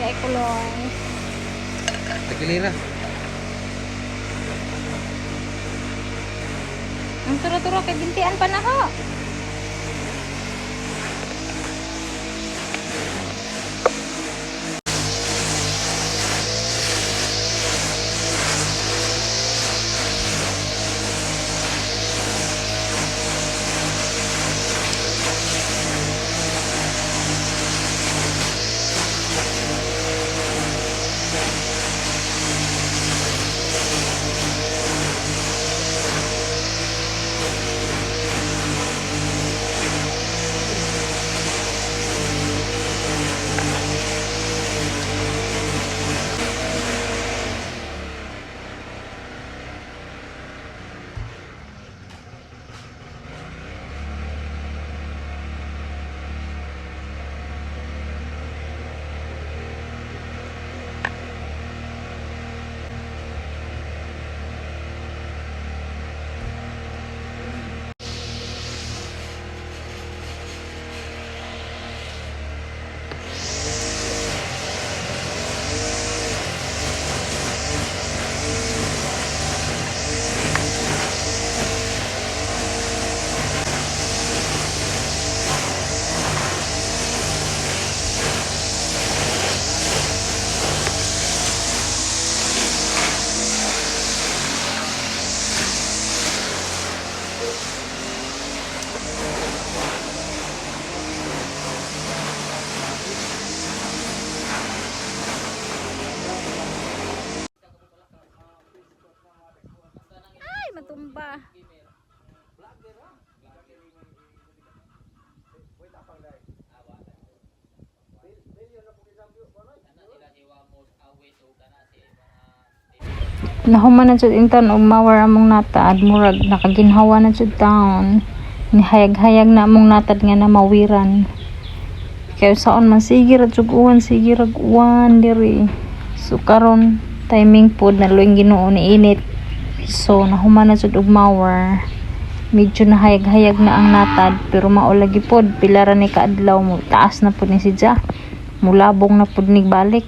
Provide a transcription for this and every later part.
ay kulong. Nagkilira. Ang turo-turo kay bintian pa na ho. Ay, matumba. Nahuman na jud intan og mawar among natad murag nakaginhawa na jud taon. Nihayag-hayag na among natad nga na mawiran. Kaya saon man sige ra jud uwan, sige ra uwan diri. So karon timing pod na luing Ginoo ni init. So nahuman na jud og mawar. Medyo nahayag-hayag na ang natad pero mao lagi pod pila ra ni kaadlaw mo taas na pod ni sidya. Mulabong na pod ni balik.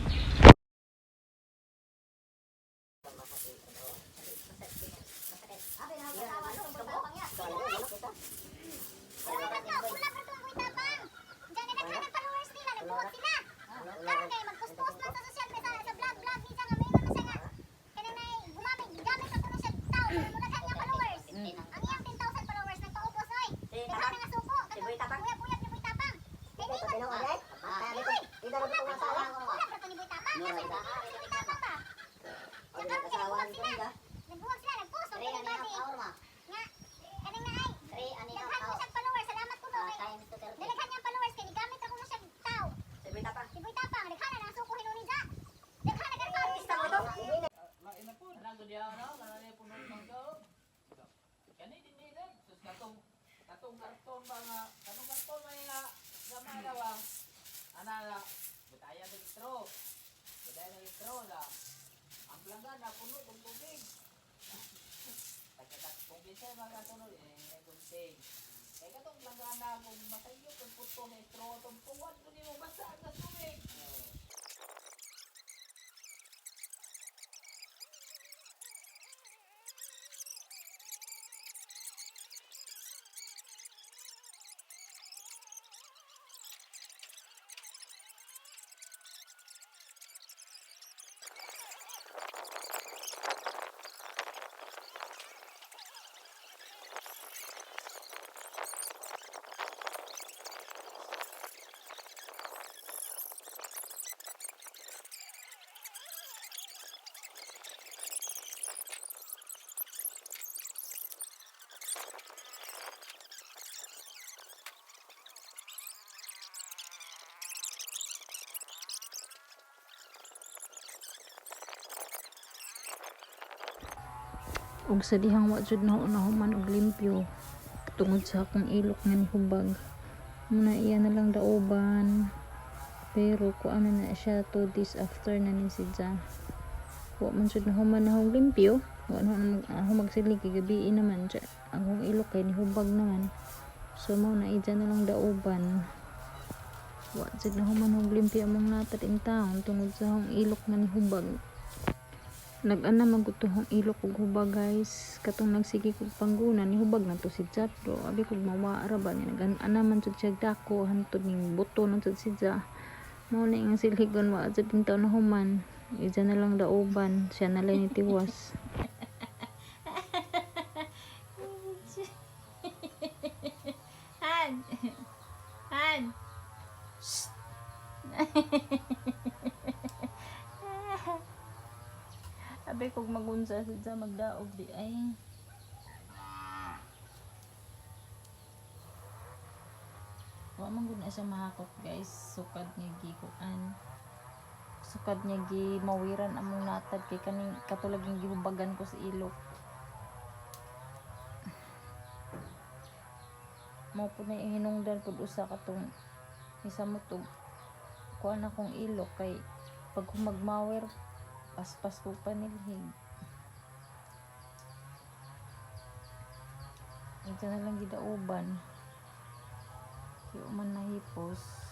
ug sa dihang wa jud nahuman og limpyo tungod sa akong ilok nga nihubag muna iya na lang daoban pero kuan na siya 2 days after na ni sidya wa man jud nahuman na og limpyo wa na humag sili kay gabi naman siya ang ilok kay nihubag naman so mo na ija na lang daoban Wa jud na human og limpyo among natad in taon tungod sa hong ilok nga ni hubag. Nag-ana magutuhong ilok ug hubag guys. Katong nagsige kog pangguna ni hubag na to si Jatro. Abi kog mawara ba niya nag-ana man jud siya dako hantod ning buto na jud si Ja. Mao na ang silhigon wa jud in taon na human. Ija na lang dauban, siya na lang itiwas. Han. Han. Shh. Abe kog magunsa sa magdaog di ay. Wa man gud na siya mahakot guys, sukad niya gikuan. Sukad niya gi mawiran among natad kay kaning katulad yung gihubagan ko sa ilok. Mao po na hinungdan pud usa katong isa mo to kuan akong ilok kay pag humagmawer paspas ko panilhig. Ito na lang gidauban. Kaya man nahipos.